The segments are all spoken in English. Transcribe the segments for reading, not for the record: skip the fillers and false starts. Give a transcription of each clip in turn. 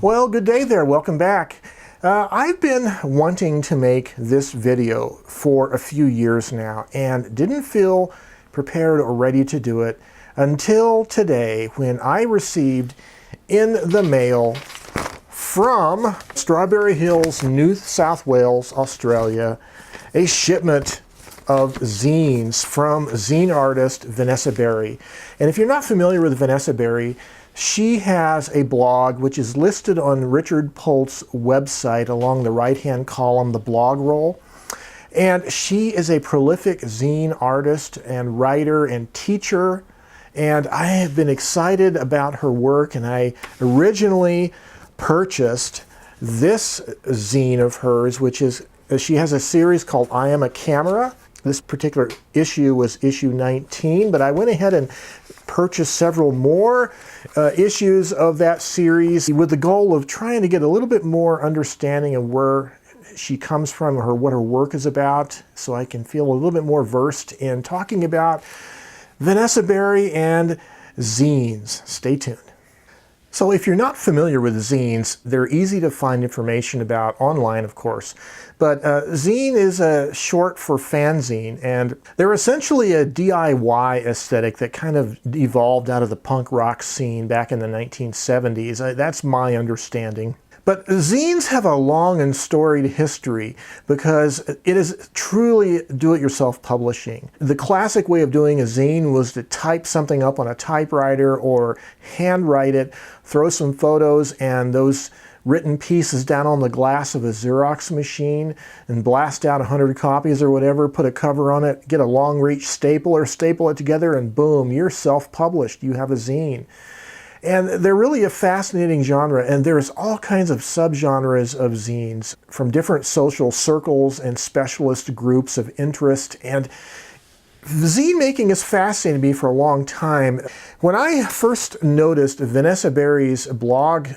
Well, good day there. Welcome back. I've been wanting to make this video for a few years now and didn't feel prepared or ready to do it until today when I received in the mail from Strawberry Hills, New South Wales, Australia, a shipment of zines from zine artist Vanessa Berry. And if you're not familiar with Vanessa Berry, she has a blog which is listed on Richard Polt's website along the right-hand column, the blog roll. And she is a prolific zine artist and writer and teacher. And I have been excited about her work, and I originally purchased this zine of hers, which is, she has a series called I Am a Camera. This particular issue was issue 19, but I went ahead and purchased several more issues of that series with the goal of trying to get a little bit more understanding of where she comes from, or what her work is about, so I can feel a little bit more versed in talking about Vanessa Berry and zines. Stay tuned. So if you're not familiar with zines, they're easy to find information about online, of course. But zine is short for fanzine, and they're essentially a DIY aesthetic that kind of evolved out of the punk rock scene back in the 1970s. That's my understanding. But zines have a long and storied history because it is truly do-it-yourself publishing. The classic way of doing a zine was to type something up on a typewriter or handwrite it, throw some photos and those written pieces down on the glass of a Xerox machine and blast out 100 copies or whatever, put a cover on it, get a long reach stapler, staple it together, and boom, you're self-published. You have a zine. And they're really a fascinating genre, and there's all kinds of subgenres of zines from different social circles and specialist groups of interest. And zine making is fascinating to me for a long time. When I first noticed Vanessa Berry's blog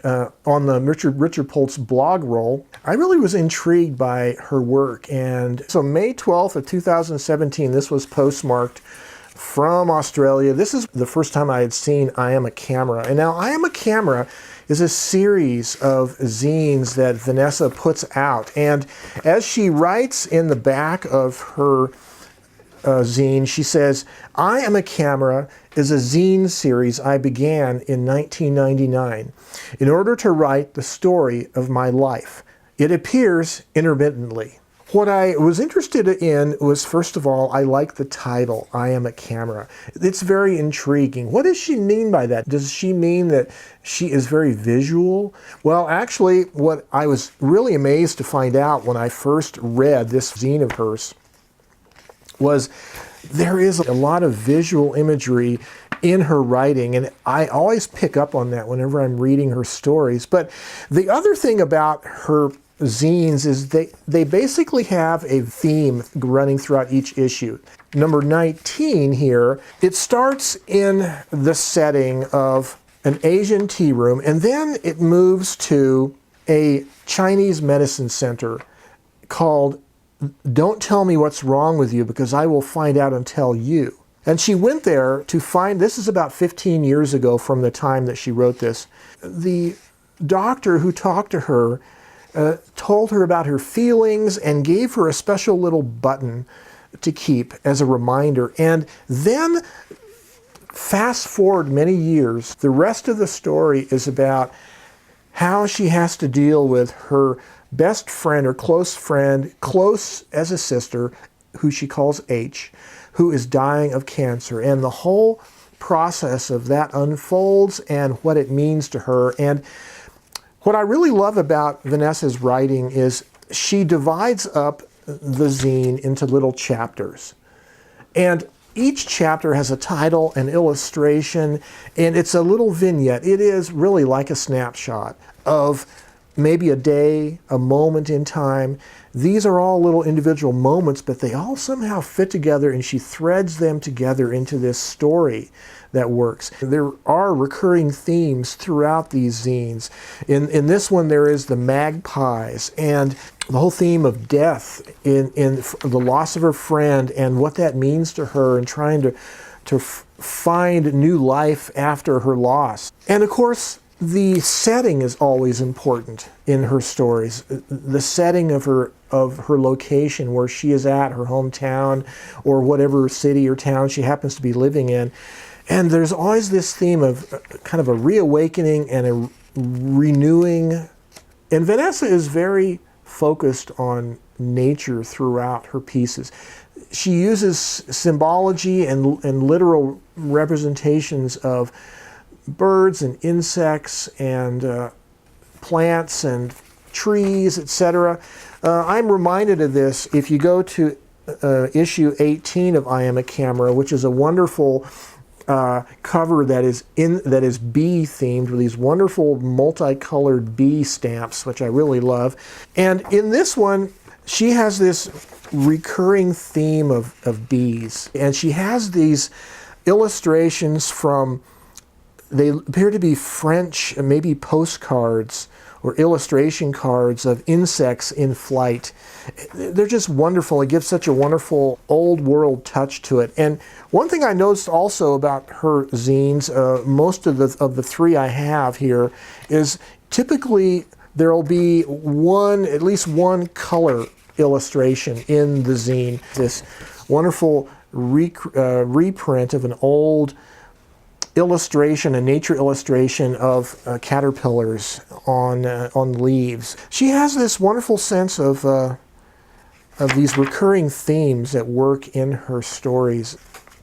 on the Richard Polt's blog roll, I really was intrigued by her work. And so May 12th of 2017, this was postmarked from Australia. This is the first time I had seen I Am a Camera. And now I Am a Camera is a series of zines that Vanessa puts out. And as she writes in the back of her zine, she says, I Am a Camera is a zine series I began in 1999 in order to write the story of my life. It appears intermittently. What I was interested in was, first of all, I like the title, I Am a Camera. It's very intriguing. What does she mean by that? Does she mean that she is very visual? Well, actually, what I was really amazed to find out when I first read this zine of hers was there is a lot of visual imagery in her writing, and I always pick up on that whenever I'm reading her stories. But the other thing about her zines is they basically have a theme running throughout each issue. Number 19 here, it starts in the setting of an Asian tea room, and then it moves to a Chinese medicine center called Don't Tell Me What's Wrong With You Because I Will Find Out and Tell You. And she went there to find, this is about 15 years ago from the time that she wrote this. The doctor who talked to her told her about her feelings and gave her a special little button to keep as a reminder. And then fast forward many years, the rest of the story is about how she has to deal with her best friend or close friend, close as a sister, who she calls H, who is dying of cancer. And the whole process of that unfolds and what it means to her. And what I really love about Vanessa's writing is she divides up the zine into little chapters. And each chapter has a title, an illustration, and it's a little vignette. It is really like a snapshot of maybe a day, a moment in time. These are all little individual moments, but they all somehow fit together, and she threads them together into this story that works. There are recurring themes throughout these zines. In this one, there is the magpies and the whole theme of death in the loss of her friend and what that means to her, and trying to find new life after her loss. And of course, The setting is always important in her stories. The setting of her location, where she is at, her hometown, or whatever city or town she happens to be living in. And there's always this theme of kind of a reawakening and a renewing. And Vanessa is very focused on nature throughout her pieces. She uses symbology and literal representations of birds and insects and plants and trees, etc. I'm reminded of this if you go to issue 18 of I Am a Camera, which is a wonderful cover that is bee themed with these wonderful multicolored bee stamps, which I really love. And in this one, she has this recurring theme of bees, and she has these illustrations from, they appear to be French, maybe postcards or illustration cards of insects in flight. They're just wonderful. It gives such a wonderful old world touch to it. And one thing I noticed also about her zines, most of the three I have here, is typically there'll be at least one color illustration in the zine. This wonderful reprint of an old illustration, a nature illustration of caterpillars on leaves. She has this wonderful sense of these recurring themes that work in her stories.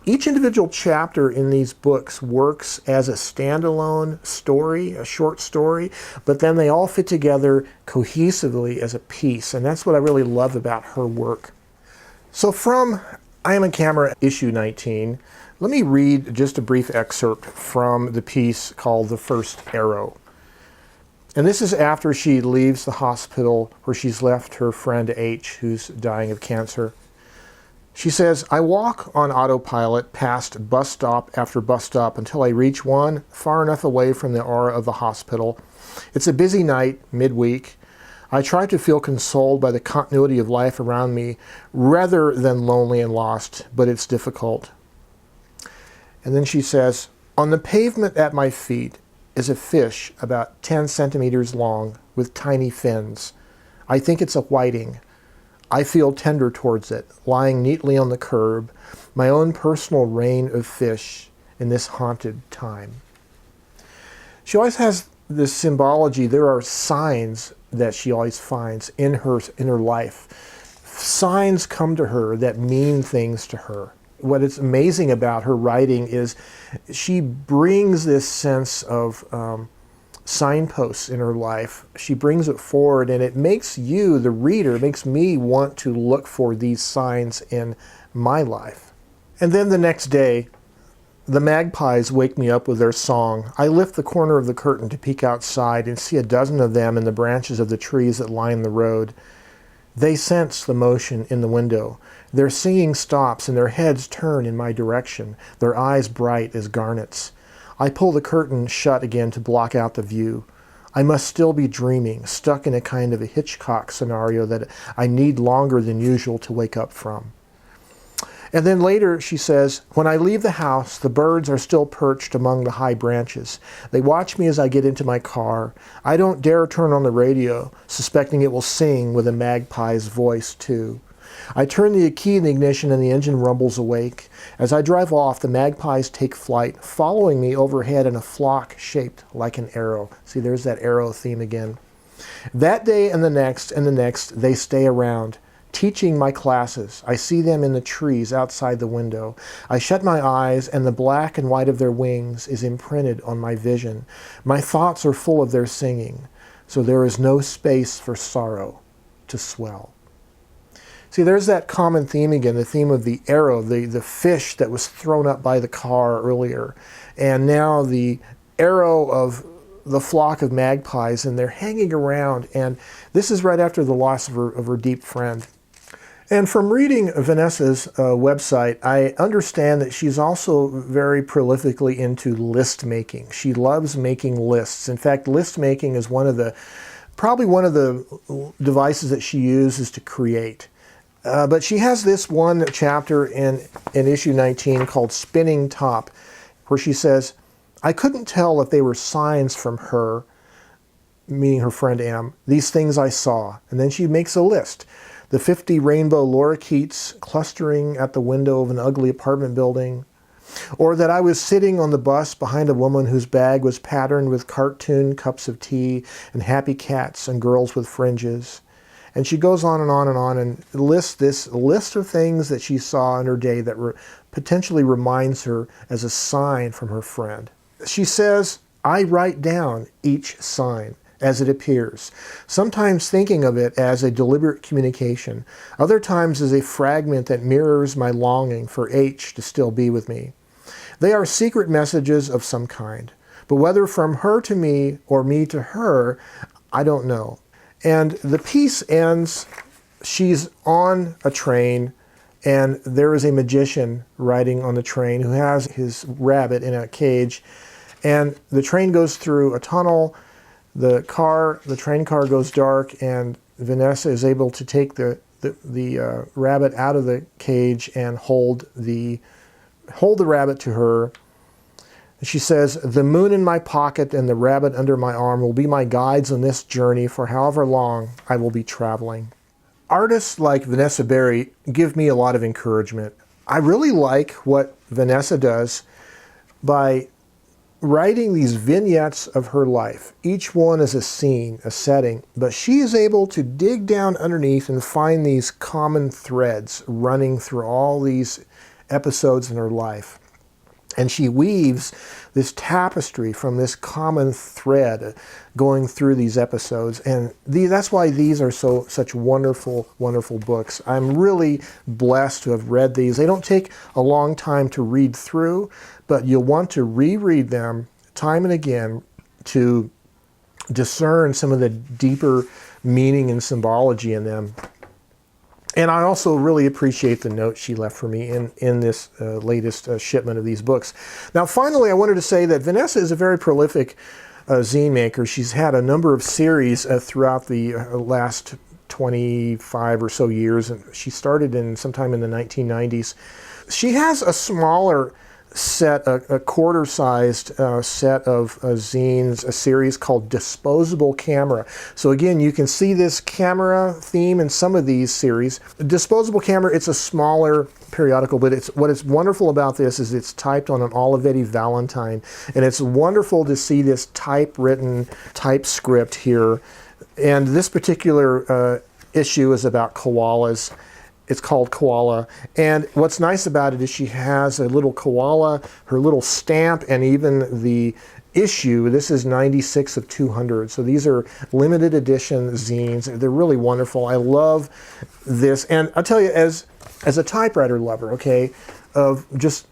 Each individual chapter in these books works as a standalone story, a short story, but then they all fit together cohesively as a piece, and that's what I really love about her work. So from I Am a Camera, issue 19, let me read just a brief excerpt from the piece called The First Arrow. And this is after she leaves the hospital where she's left her friend H, who's dying of cancer. She says, I walk on autopilot past bus stop after bus stop until I reach one far enough away from the aura of the hospital. It's a busy night, midweek. I try to feel consoled by the continuity of life around me rather than lonely and lost, but it's difficult. And then she says, on the pavement at my feet is a fish about 10 centimeters long with tiny fins. I think it's a whiting. I feel tender towards it, lying neatly on the curb, my own personal rain of fish in this haunted time. She always has this symbology. There are signs that she always finds in her life. Signs come to her that mean things to her. What is amazing about her writing is she brings this sense of signposts in her life. She brings it forward, and it makes you, the reader, makes me want to look for these signs in my life. And then the next day, the magpies wake me up with their song. I lift the corner of the curtain to peek outside and see a dozen of them in the branches of the trees that line the road. They sense the motion in the window. Their singing stops and their heads turn in my direction, their eyes bright as garnets. I pull the curtain shut again to block out the view. I must still be dreaming, stuck in a kind of a Hitchcock scenario that I need longer than usual to wake up from. And then later she says, when I leave the house, the birds are still perched among the high branches. They watch me as I get into my car. I don't dare turn on the radio, suspecting it will sing with a magpie's voice too. I turn the key in the ignition and the engine rumbles awake. As I drive off, the magpies take flight, following me overhead in a flock shaped like an arrow. See, there's that arrow theme again. That day and the next, they stay around, teaching my classes. I see them in the trees outside the window. I shut my eyes, and the black and white of their wings is imprinted on my vision. My thoughts are full of their singing, so there is no space for sorrow to swell. See, there's that common theme again, the theme of the arrow, the fish that was thrown up by the car earlier, and now the arrow of the flock of magpies, and they're hanging around, and this is right after the loss of her deep friend. And from reading Vanessa's website, I understand that she's also very prolifically into list making. She loves making lists. In fact, list making is probably one of the devices that she uses to create. But she has this one chapter in issue 19 called Spinning Top, where she says, I couldn't tell if they were signs from her, meaning her friend M, these things I saw. And then she makes a list. The 50 rainbow lorikeets clustering at the window of an ugly apartment building. Or that I was sitting on the bus behind a woman whose bag was patterned with cartoon cups of tea and happy cats and girls with fringes. And she goes on and on and on and lists this list of things that she saw in her day that potentially reminds her as a sign from her friend. She says, I write down each sign as it appears, sometimes thinking of it as a deliberate communication, other times as a fragment that mirrors my longing for H to still be with me. They are secret messages of some kind, but whether from her to me or me to her, I don't know. And the piece ends, she's on a train, and there is a magician riding on the train who has his rabbit in a cage, and the train goes through a tunnel. The train car goes dark, and Vanessa is able to take the rabbit out of the cage and hold the rabbit to her. She says, the moon in my pocket and the rabbit under my arm will be my guides on this journey for however long I will be traveling. Artists like Vanessa Berry give me a lot of encouragement. I really like what Vanessa does by writing these vignettes of her life. Each one is a scene, a setting, but she is able to dig down underneath and find these common threads running through all these episodes in her life. And she weaves this tapestry from this common thread going through these episodes. And that's why these are such wonderful, wonderful books. I'm really blessed to have read these. They don't take a long time to read through, but you'll want to reread them time and again to discern some of the deeper meaning and symbology in them. And I also really appreciate the note she left for me in this latest shipment of these books. Now, finally, I wanted to say that Vanessa is a very prolific zine maker. She's had a number of series throughout the last 25 or so years. And she started sometime in the 1990s. She has a smaller set, a quarter-sized set of zines, a series called Disposable Camera. So again, you can see this camera theme in some of these series. Disposable Camera, it's a smaller periodical, but what is wonderful about this is it's typed on an Olivetti Valentine, and it's wonderful to see this typewritten typescript here. And this particular issue is about koalas. It's called Koala, and what's nice about it is she has a little koala, her little stamp, and even the issue. This is 96 of 200, so these are limited edition zines. They're really wonderful. I love this, and I'll tell you, as a typewriter lover, okay, of just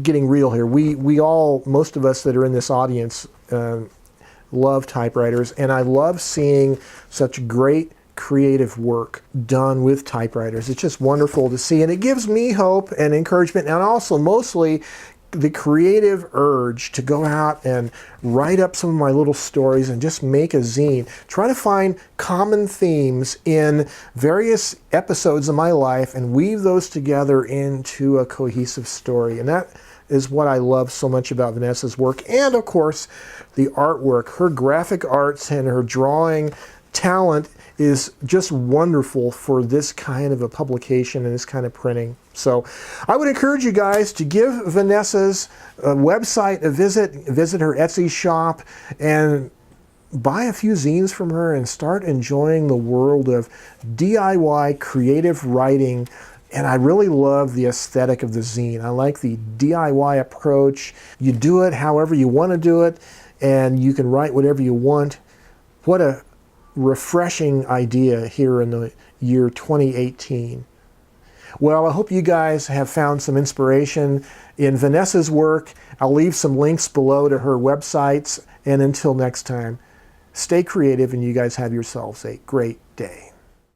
getting real here, we all, most of us that are in this audience, love typewriters, and I love seeing such great creative work done with typewriters. It's just wonderful to see, and it gives me hope and encouragement, and also mostly the creative urge to go out and write up some of my little stories and just make a zine. Try to find common themes in various episodes of my life and weave those together into a cohesive story. And that is what I love so much about Vanessa's work, and of course the artwork. Her graphic arts and her drawing talent is just wonderful for this kind of a publication and this kind of printing. So I would encourage you guys to give Vanessa's website a visit her Etsy shop, and buy a few zines from her and start enjoying the world of DIY creative writing. And I really love the aesthetic of the zine. I like the DIY approach. You do it however you want to do it, and you can write whatever you want. What a refreshing idea here in the year 2018. Well, I hope you guys have found some inspiration in Vanessa's work. I'll leave some links below to her websites. And until next time, stay creative, and you guys have yourselves a great day.